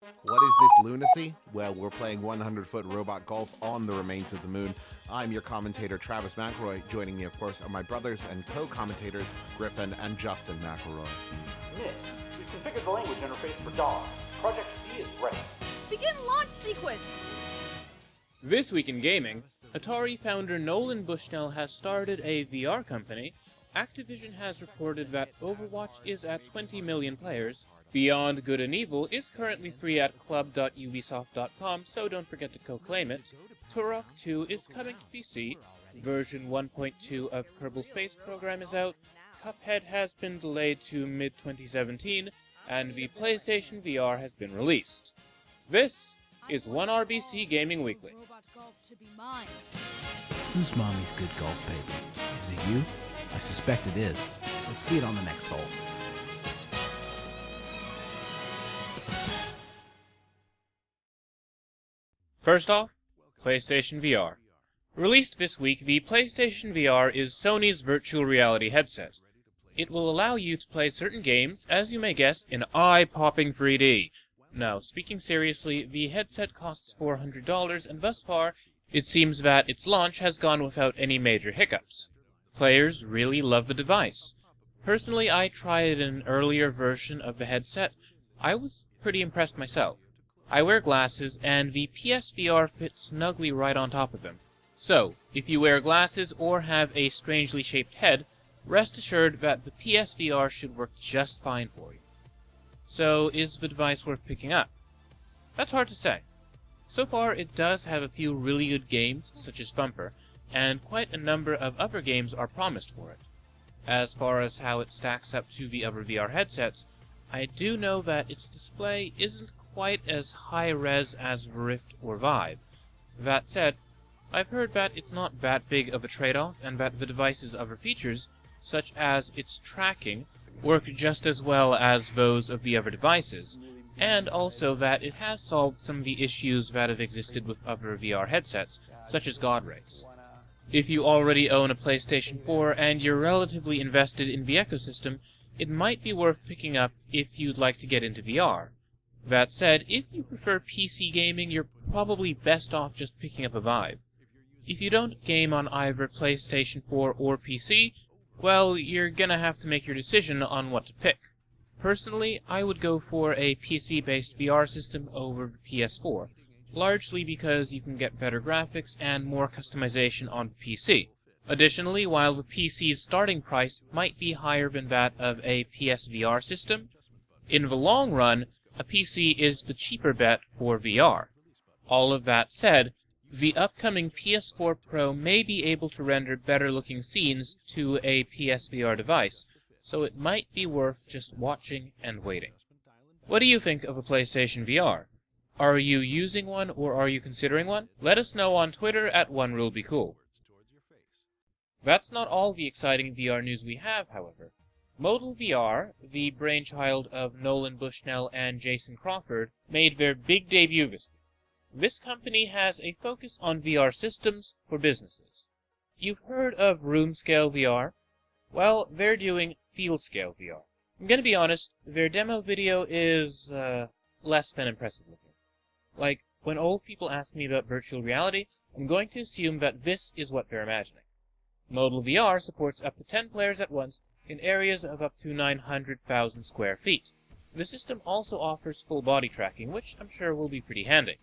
What is this lunacy? Well, we're playing 100-foot robot golf on the remains of the moon. I'm your commentator, Travis McElroy. Joining me, of course, are my brothers and co-commentators, Griffin and Justin McElroy. Miss, we've configured the language interface for DAW. Project C is ready. Begin launch sequence! This week in gaming, Atari founder Nolan Bushnell has started a VR company. Activision has reported that Overwatch is at 20 million players. Beyond Good and Evil is currently free at club.ubisoft.com, so don't forget to co-claim it. Turok 2 is coming to PC. Version 1.2 of Kerbal Space Program is out. Cuphead has been delayed to mid-2017, and the PlayStation VR has been released. This is 1RBC Gaming Weekly. Who's mommy's good golf baby? Is it you? I suspect it is. Let's see it on the next hole. First off, PlayStation VR. Released this week, the PlayStation VR is Sony's virtual reality headset. It will allow you to play certain games, as you may guess, in eye-popping 3D. Now, speaking seriously, the headset costs $400, and thus far, it seems that its launch has gone without any major hiccups. Players really love the device. Personally, I tried an earlier version of the headset. I was pretty impressed myself. I wear glasses, and the PSVR fits snugly right on top of them. So, if you wear glasses or have a strangely shaped head, rest assured that the PSVR should work just fine for you. So, is the device worth picking up? That's hard to say. So far, it does have a few really good games, such as Thumper, and quite a number of other games are promised for it. As far as how it stacks up to the other VR headsets, I do know that its display isn't quite as high-res as the Rift or Vive. That said, I've heard that it's not that big of a trade-off, and that the device's other features, such as its tracking, work just as well as those of the other devices, and also that it has solved some of the issues that have existed with other VR headsets, such as God rays. If you already own a PlayStation 4 and you're relatively invested in the ecosystem, it might be worth picking up if you'd like to get into VR. That said, if you prefer PC gaming, you're probably best off just picking up a Vive. If you don't game on either PlayStation 4 or PC, well, you're gonna have to make your decision on what to pick. Personally, I would go for a PC-based VR system over the PS4, largely because you can get better graphics and more customization on the PC. Additionally, while the PC's starting price might be higher than that of a PSVR system, in the long run, a PC is the cheaper bet for VR. All of that said, the upcoming PS4 Pro may be able to render better-looking scenes to a PSVR device, so it might be worth just watching and waiting. What do you think of a PlayStation VR? Are you using one or are you considering one? Let us know on Twitter at OneRuleBeCool. That's not all the exciting VR news we have, however. Modal VR, the brainchild of Nolan Bushnell and Jason Crawford, made their big debut this week. This company has a focus on VR systems for businesses. You've heard of room-scale VR? Well, they're doing field-scale VR. I'm gonna be honest, their demo video is, less than impressive looking. Like, when old people ask me about virtual reality, I'm going to assume that this is what they're imagining. Modal VR supports up to 10 players at once in areas of up to 900,000 square feet. The system also offers full body tracking, which I'm sure will be pretty handy.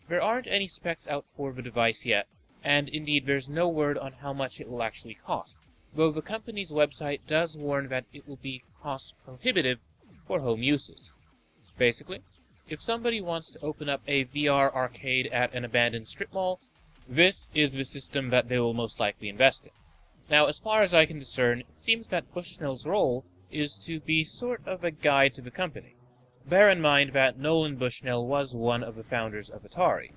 There aren't any specs out for the device yet, and indeed there's no word on how much it will actually cost, though the company's website does warn that it will be cost prohibitive for home uses. Basically, if somebody wants to open up a VR arcade at an abandoned strip mall, this is the system that they will most likely invest in. Now, as far as I can discern, it seems that Bushnell's role is to be sort of a guide to the company. Bear in mind that Nolan Bushnell was one of the founders of Atari.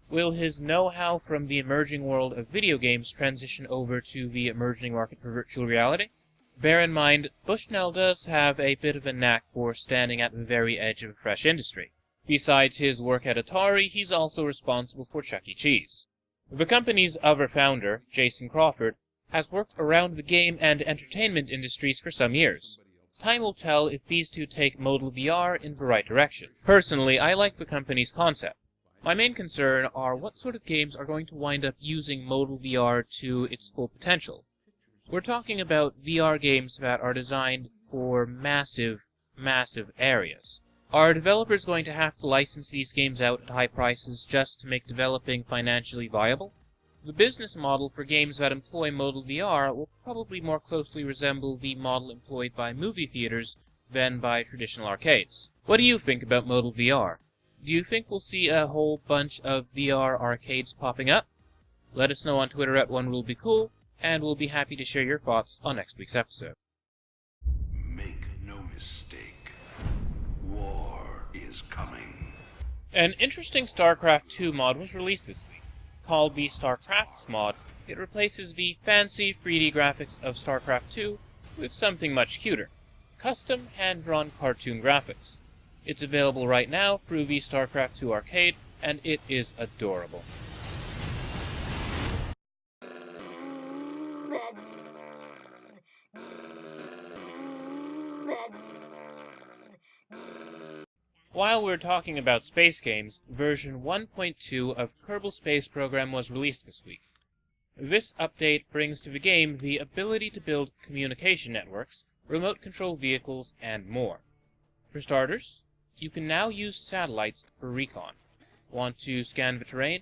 Will his know-how from the emerging world of video games transition over to the emerging market for virtual reality? Bear in mind, Bushnell does have a bit of a knack for standing at the very edge of a fresh industry. Besides his work at Atari, he's also responsible for Chuck E. Cheese. The company's other founder, Jason Crawford, has worked around the game and entertainment industries for some years. Time will tell if these two take modal VR in the right direction. Personally, I like the company's concept. My main concern are what sort of games are going to wind up using modal VR to its full potential. We're talking about VR games that are designed for massive areas. Are developers going to have to license these games out at high prices just to make developing financially viable? The business model for games that employ modal VR will probably more closely resemble the model employed by movie theaters than by traditional arcades. What do you think about modal VR? Do you think we'll see a whole bunch of VR arcades popping up? Let us know on Twitter at OneRuleBeCool, and we'll be happy to share your thoughts on next week's episode. Make no mistake, war is coming. An interesting StarCraft 2 mod was released this week. Called the StarCrafts mod, it replaces the fancy 3D graphics of StarCraft 2 with something much cuter. Custom hand-drawn cartoon graphics. It's available right now through the StarCraft 2 arcade, and it is adorable. While we're talking about space games, version 1.2 of Kerbal Space Program was released this week. This update brings to the game the ability to build communication networks, remote control vehicles, and more. For starters, you can now use satellites for recon. Want to scan the terrain?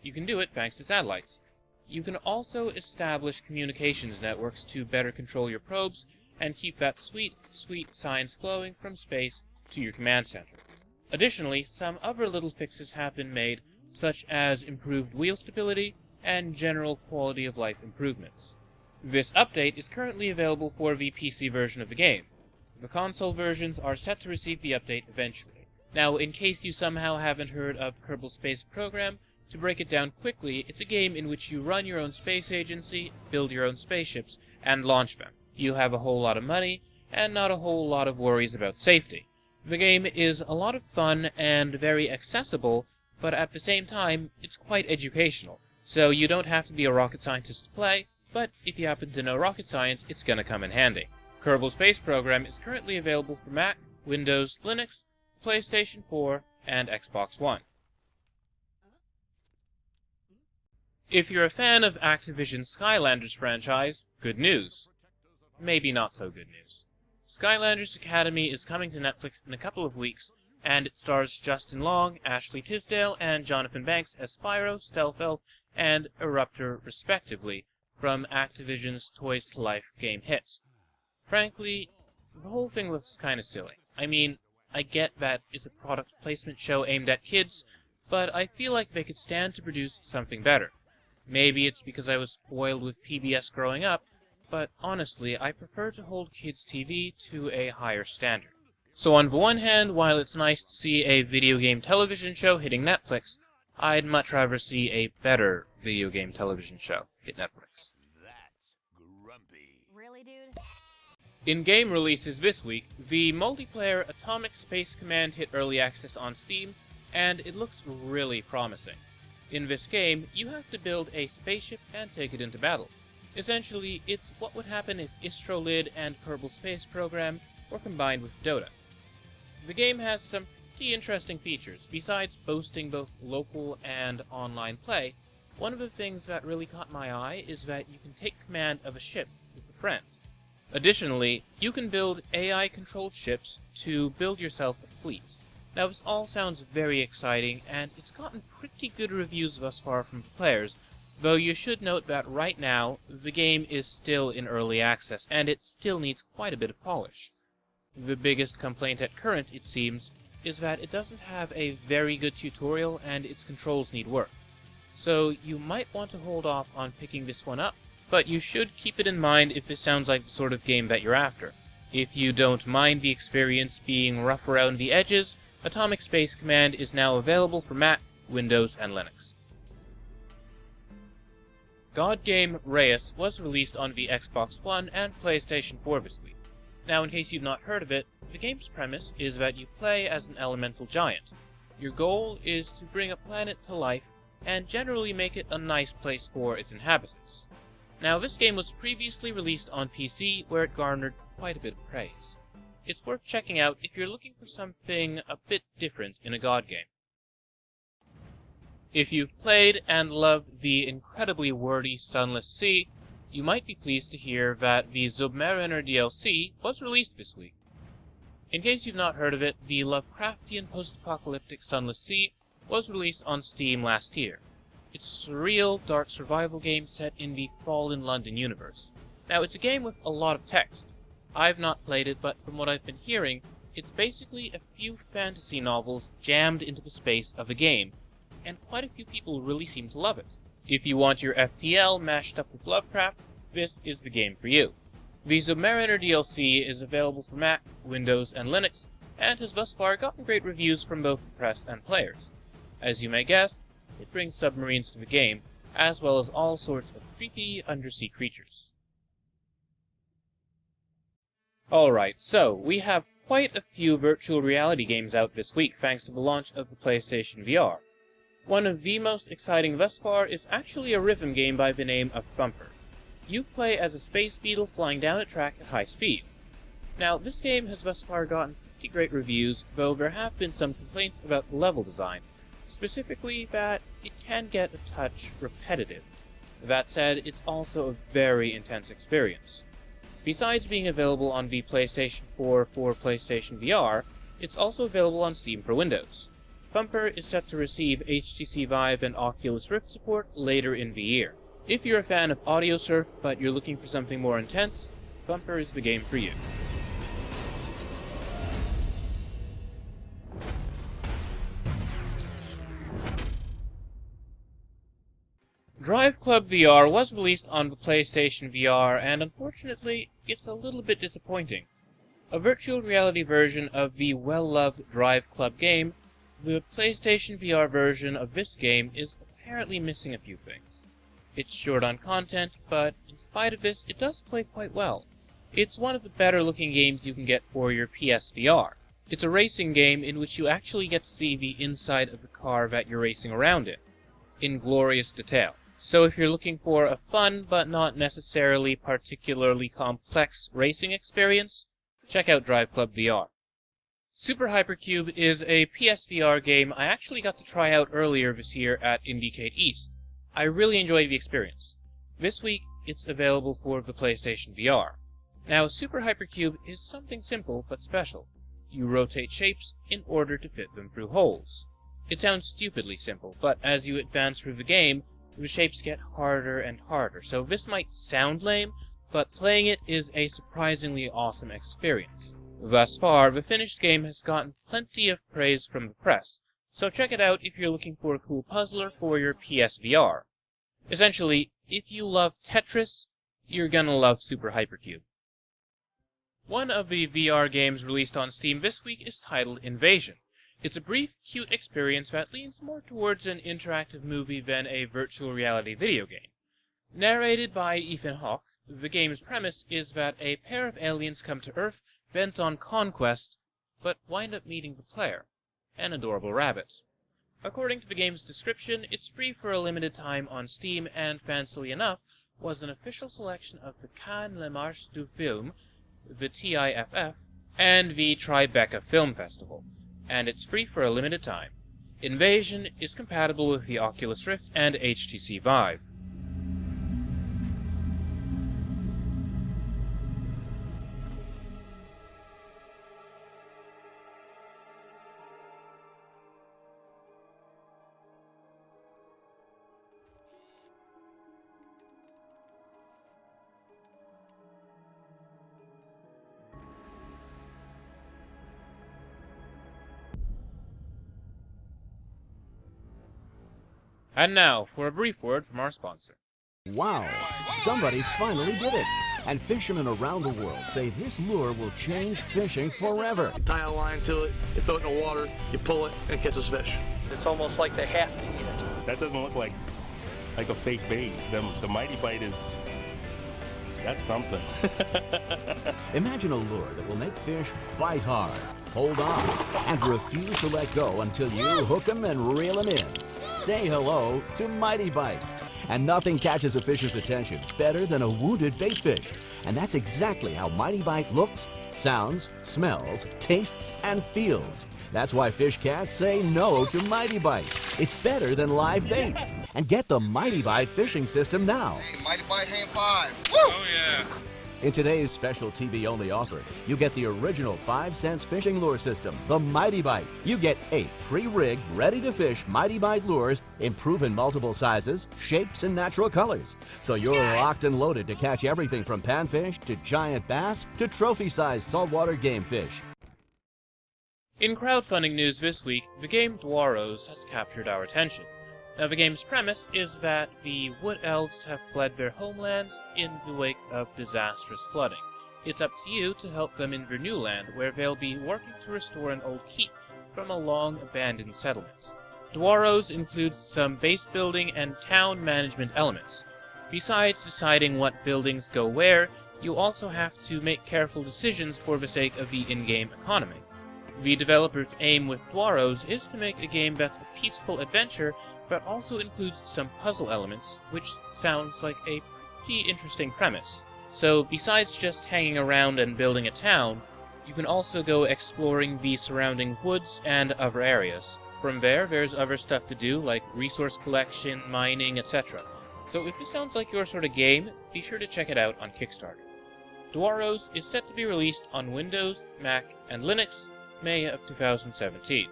You can do it thanks to satellites. You can also establish communications networks to better control your probes and keep that sweet science flowing from space to your command center. Additionally, some other little fixes have been made, such as improved wheel stability and general quality of life improvements. This update is currently available for the PC version of the game. The console versions are set to receive the update eventually. Now, in case you somehow haven't heard of Kerbal Space Program, to break it down quickly, it's a game in which you run your own space agency, build your own spaceships, and launch them. You have a whole lot of money, and not a whole lot of worries about safety. The game is a lot of fun and very accessible, but at the same time, it's quite educational. So you don't have to be a rocket scientist to play, but if you happen to know rocket science, it's gonna come in handy. Kerbal Space Program is currently available for Mac, Windows, Linux, PlayStation 4, and Xbox One. If you're a fan of Activision's Skylanders franchise, good news. Maybe not so good news. Skylanders Academy is coming to Netflix in a couple of weeks, and it stars Justin Long, Ashley Tisdale, and Jonathan Banks as Spyro, Stealth Elf, and Eruptor, respectively, from Activision's Toys to Life game hit. Frankly, the whole thing looks kinda silly. I mean, I get that it's a product placement show aimed at kids, but I feel like they could stand to produce something better. Maybe it's because I was spoiled with PBS growing up, but honestly, I prefer to hold kids' TV to a higher standard. So on the one hand, while it's nice to see a video game television show hitting Netflix, I'd much rather see a better video game television show hit Netflix. That's grumpy. Really, dude? In game releases this week, the multiplayer Atomic Space Command hit early access on Steam, and it looks really promising. In this game, you have to build a spaceship and take it into battle. Essentially, it's what would happen if Istrolid and Kerbal Space Program were combined with Dota. The game has some pretty interesting features. Besides boasting both local and online play, one of the things that really caught my eye is that you can take command of a ship with a friend. Additionally, you can build AI-controlled ships to build yourself a fleet. Now, this all sounds very exciting, and it's gotten pretty good reviews thus far from the players, though you should note that right now, the game is still in early access, and it still needs quite a bit of polish. The biggest complaint at current, it seems, is that it doesn't have a very good tutorial and its controls need work. So you might want to hold off on picking this one up, but you should keep it in mind if this sounds like the sort of game that you're after. If you don't mind the experience being rough around the edges, Atomic Space Command is now available for Mac, Windows, and Linux. God game Reyes was released on the Xbox One and PlayStation 4 this week. Now, in case you've not heard of it, the game's premise is that you play as an elemental giant. Your goal is to bring a planet to life and generally make it a nice place for its inhabitants. Now, this game was previously released on PC, where it garnered quite a bit of praise. It's worth checking out if you're looking for something a bit different in a God game. If you've played and loved the incredibly wordy Sunless Sea, you might be pleased to hear that the Submariner DLC was released this week. In case you've not heard of it, the Lovecraftian post-apocalyptic Sunless Sea was released on Steam last year. It's a surreal, dark survival game set in the Fallen London universe. Now, it's a game with a lot of text. I've not played it, but from what I've been hearing, it's basically a few fantasy novels jammed into the space of a game, and quite a few people really seem to love it. If you want your FTL mashed up with Lovecraft, this is the game for you. The Submariner DLC is available for Mac, Windows, and Linux, and has thus far gotten great reviews from both the press and players. As you may guess, it brings submarines to the game, as well as all sorts of creepy undersea creatures. Alright, so we have quite a few virtual reality games out this week thanks to the launch of the PlayStation VR. One of the most exciting thus far is actually a rhythm game by the name of Thumper. You play as a space beetle flying down a track at high speed. Now, this game has thus far gotten pretty great reviews, though there have been some complaints about the level design, specifically that it can get a touch repetitive. That said, it's also a very intense experience. Besides being available on the PlayStation 4 for PlayStation VR, it's also available on Steam for Windows. Thumper is set to receive HTC Vive and Oculus Rift support later in the year. If you're a fan of audio surf, but you're looking for something more intense, Thumper is the game for you. Drive Club VR was released on the PlayStation VR, and unfortunately, it's a little bit disappointing. A virtual reality version of the well-loved Drive Club game, the PlayStation VR version of this game is apparently missing a few things. It's short on content, but in spite of this, it does play quite well. It's one of the better-looking games you can get for your PSVR. It's a racing game in which you actually get to see the inside of the car that you're racing around in glorious detail. So if you're looking for a fun, but not necessarily particularly complex racing experience, check out Drive Club VR. Super Hypercube is a PSVR game I actually got to try out earlier this year at Indiecade East. I really enjoyed the experience. This week, it's available for the PlayStation VR. Now, Super Hypercube is something simple but special. You rotate shapes in order to fit them through holes. It sounds stupidly simple, but as you advance through the game, the shapes get harder and harder, so this might sound lame, but playing it is a surprisingly awesome experience. Thus far, the finished game has gotten plenty of praise from the press, so check it out if you're looking for a cool puzzler for your PSVR. Essentially, if you love Tetris, you're gonna love Super Hypercube. One of the VR games released on Steam this week is titled Invasion. It's a brief, cute experience that leans more towards an interactive movie than a virtual reality video game. Narrated by Ethan Hawke, the game's premise is that a pair of aliens come to Earth bent on conquest, but wind up meeting the player, an adorable rabbit. According to the game's description, it's free for a limited time on Steam and, fancily enough, was an official selection of the Cannes Le Marche du Film, the TIFF, and the Tribeca Film Festival, and it's free for a limited time. Invasion is compatible with the Oculus Rift and HTC Vive. And now, for a brief word from our sponsor. Wow, somebody finally did it. And fishermen around the world say this lure will change fishing forever. You tie a line to it, you throw it in the water, you pull it, and it catches fish. It's almost like they have to eat it. That doesn't look like a fake bait. The Mighty Bite is... that's something. Imagine a lure that will make fish bite hard, hold on, and refuse to let go until you hook them and reel them in. Say hello to Mighty Bite. And nothing catches a fisher's attention better than a wounded bait fish. And that's exactly how Mighty Bite looks, sounds, smells, tastes, and feels. That's why fish cats say no to Mighty Bite. It's better than live bait. And get the Mighty Bite fishing system now. Hey, Mighty Bite Hand 5. Woo! Oh yeah. In today's special TV-only offer, you get the original 5-cents fishing lure system, the Mighty Bite. You get 8 pre-rigged, ready-to-fish Mighty Bite lures in proven multiple sizes, shapes, and natural colors. So you're locked and loaded to catch everything from panfish to giant bass to trophy-sized saltwater game fish. In crowdfunding news this week, the game Dwarrows has captured our attention. Now, the game's premise is that the Wood Elves have fled their homelands in the wake of disastrous flooding. It's up to you to help them in their new land, where they'll be working to restore an old keep from a long-abandoned settlement. Dwarrows includes some base building and town management elements. Besides deciding what buildings go where, you also have to make careful decisions for the sake of the in-game economy. The developer's aim with Dwarrows is to make a game that's a peaceful adventure, but also includes some puzzle elements, which sounds like a pretty interesting premise. So besides just hanging around and building a town, you can also go exploring the surrounding woods and other areas. From there, there's other stuff to do, like resource collection, mining, etc. So if this sounds like your sort of game, be sure to check it out on Kickstarter. Dwarrows is set to be released on Windows, Mac, and Linux, May of 2017.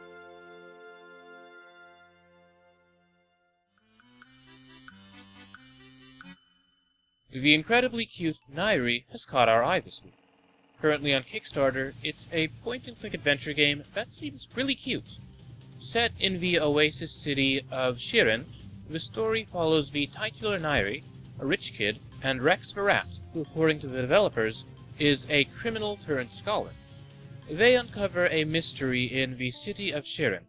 The incredibly cute Nairi has caught our eye this week. Currently on Kickstarter, it's a point-and-click adventure game that seems really cute. Set in the oasis city of Shirin, the story follows the titular Nairi, a rich kid, and Rex the rat, who, according to the developers, is a criminal-turned-scholar. They uncover a mystery in the city of Shirin.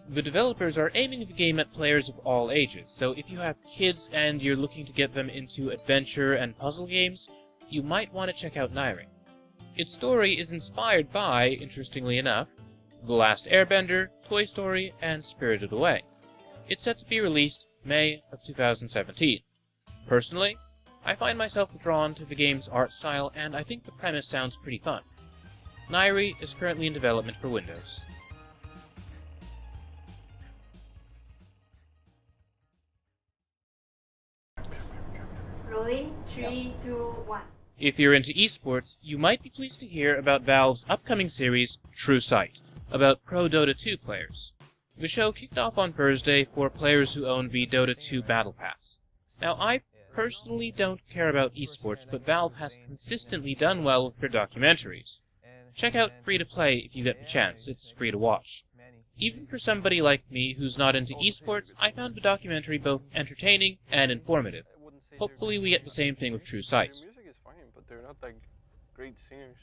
The developers are aiming the game at players of all ages, so if you have kids and you're looking to get them into adventure and puzzle games, you might want to check out Nairi. Its story is inspired by, interestingly enough, The Last Airbender, Toy Story, and Spirited Away. It's set to be released May of 2017. Personally, I find myself drawn to the game's art style, and I think the premise sounds pretty fun. Nairi is currently in development for Windows. Rolling 3, 2, 1. If you're into esports, you might be pleased to hear about Valve's upcoming series, True Sight, about pro Dota 2 players. The show kicked off on Thursday for players who own the Dota 2 Battle Pass. Now, I personally don't care about esports, but Valve has consistently done well with their documentaries. Check out Free to Play if you get the chance, it's free to watch. Even for somebody like me who's not into esports, I found the documentary both entertaining and informative. Hopefully we get the same thing with True Sight. Their music is fine, but they're not like great singers.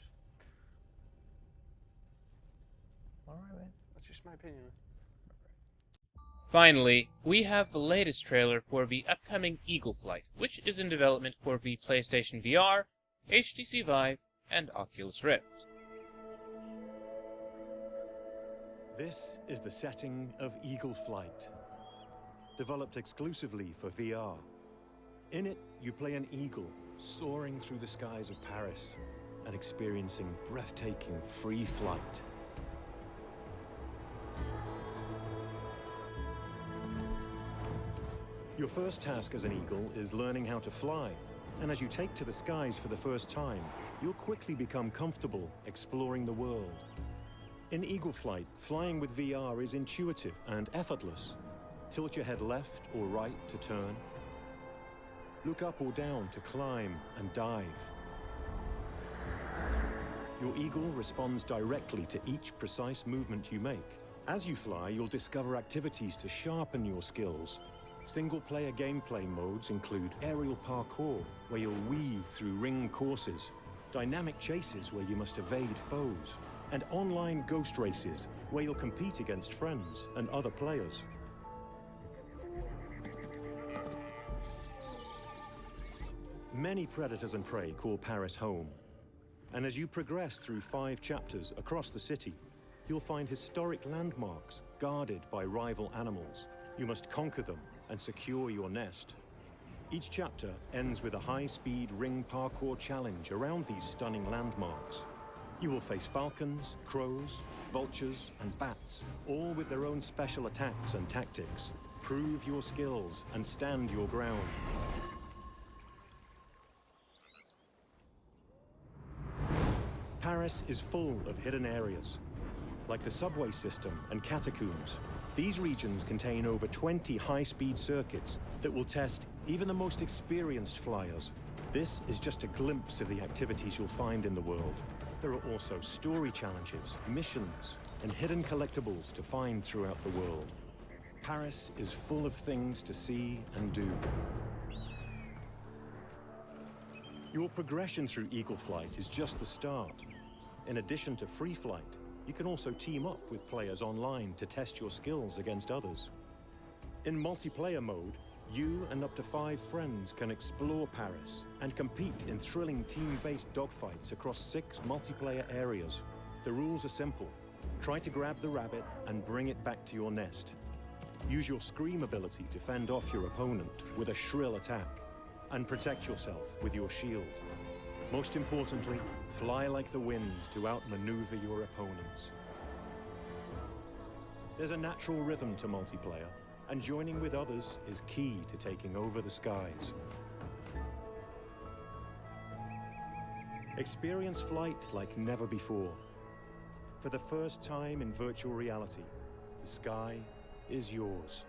Alright, man. That's just my opinion. Finally, we have the latest trailer for the upcoming Eagle Flight, which is in development for the PlayStation VR, HTC Vive, and Oculus Rift. This is the setting of Eagle Flight, developed exclusively for VR. In it, you play an eagle soaring through the skies of Paris and experiencing breathtaking free flight. Your first task as an eagle is learning how to fly, and as you take to the skies for the first time, you'll quickly become comfortable exploring the world. In Eagle Flight, flying with VR is intuitive and effortless. Tilt your head left or right to turn. Look up or down to climb and dive. Your eagle responds directly to each precise movement you make. As you fly, you'll discover activities to sharpen your skills. Single-player gameplay modes include aerial parkour, where you'll weave through ring courses, dynamic chases where you must evade foes, and online ghost races, where you'll compete against friends and other players. Many predators and prey call Paris home. And as you progress through 5 chapters across the city, you'll find historic landmarks guarded by rival animals. You must conquer them and secure your nest. Each chapter ends with a high-speed ring parkour challenge around these stunning landmarks. You will face falcons, crows, vultures, and bats, all with their own special attacks and tactics. Prove your skills and stand your ground. Paris is full of hidden areas, like the subway system and catacombs. These regions contain over 20 high-speed circuits that will test even the most experienced flyers. This is just a glimpse of the activities you'll find in the world. There are also story challenges, missions, and hidden collectibles to find throughout the world. Paris is full of things to see and do. Your progression through Eagle Flight is just the start. In addition to free flight, you can also team up with players online to test your skills against others. In multiplayer mode, you and up to 5 friends can explore Paris and compete in thrilling team-based dogfights across 6 multiplayer areas. The rules are simple. Try to grab the rabbit and bring it back to your nest. Use your scream ability to fend off your opponent with a shrill attack, and protect yourself with your shield. Most importantly, fly like the wind to outmaneuver your opponents. There's a natural rhythm to multiplayer, and joining with others is key to taking over the skies. Experience flight like never before. For the first time in virtual reality, the sky is yours.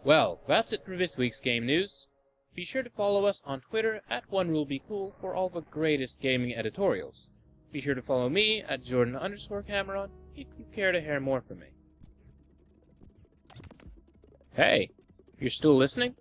Well, that's it for this week's game news. Be sure to follow us on Twitter at OneRuleBeCool for all the greatest gaming editorials. Be sure to follow me at Jordan_Cameron if you care to hear more from me. Hey, you're still listening?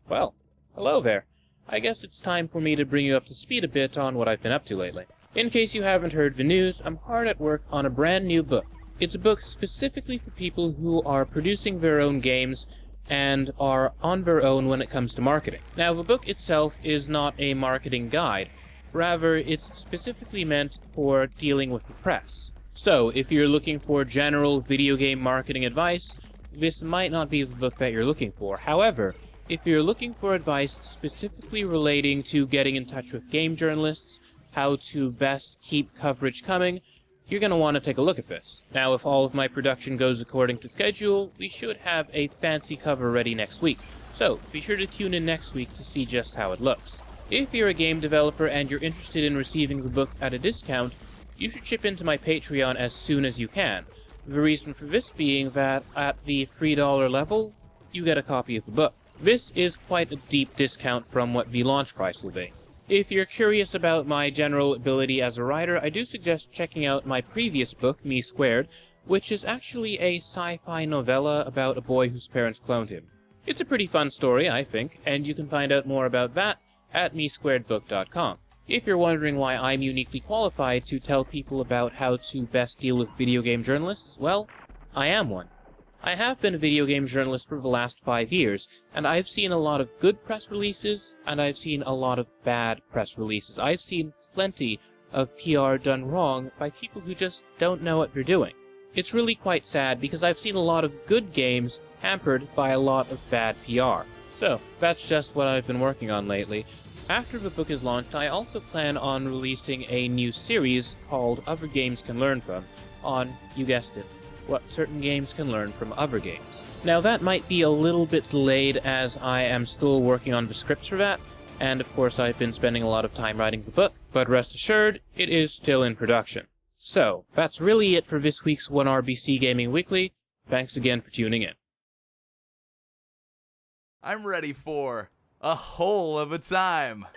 Well, hello there. I guess it's time for me to bring you up to speed a bit on what I've been up to lately. In case you haven't heard the news, I'm hard at work on a brand new book. It's a book specifically for people who are producing their own games and are on their own when it comes to marketing. Now, the book itself is not a marketing guide. Rather, it's specifically meant for dealing with the press. So, if you're looking for general video game marketing advice, this might not be the book that you're looking for. However, if you're looking for advice specifically relating to getting in touch with game journalists, how to best keep coverage coming, you're going to want to take a look at this. Now, if all of my production goes according to schedule, we should have a fancy cover ready next week. So, be sure to tune in next week to see just how it looks. If you're a game developer and you're interested in receiving the book at a discount, you should chip into my Patreon as soon as you can. The reason for this being that at the $3 level, you get a copy of the book. This is quite a deep discount from what the launch price will be. If you're curious about my general ability as a writer, I do suggest checking out my previous book, Me Squared, which is actually a sci-fi novella about a boy whose parents cloned him. It's a pretty fun story, I think, and you can find out more about that at mesquaredbook.com. If you're wondering why I'm uniquely qualified to tell people about how to best deal with video game journalists, well, I am one. I have been a video game journalist for the last 5 years, and I've seen a lot of good press releases, and I've seen a lot of bad press releases. I've seen plenty of PR done wrong by people who just don't know what they're doing. It's really quite sad because I've seen a lot of good games hampered by a lot of bad PR. So, that's just what I've been working on lately. After the book is launched, I also plan on releasing a new series called Other Games Can Learn From on, you guessed it, what certain games can learn from other games. Now that might be a little bit delayed as I am still working on the scripts for that, and of course I've been spending a lot of time writing the book, but rest assured, it is still in production. So, that's really it for this week's 1RBC Gaming Weekly. Thanks again for tuning in. I'm ready for a whole of a time.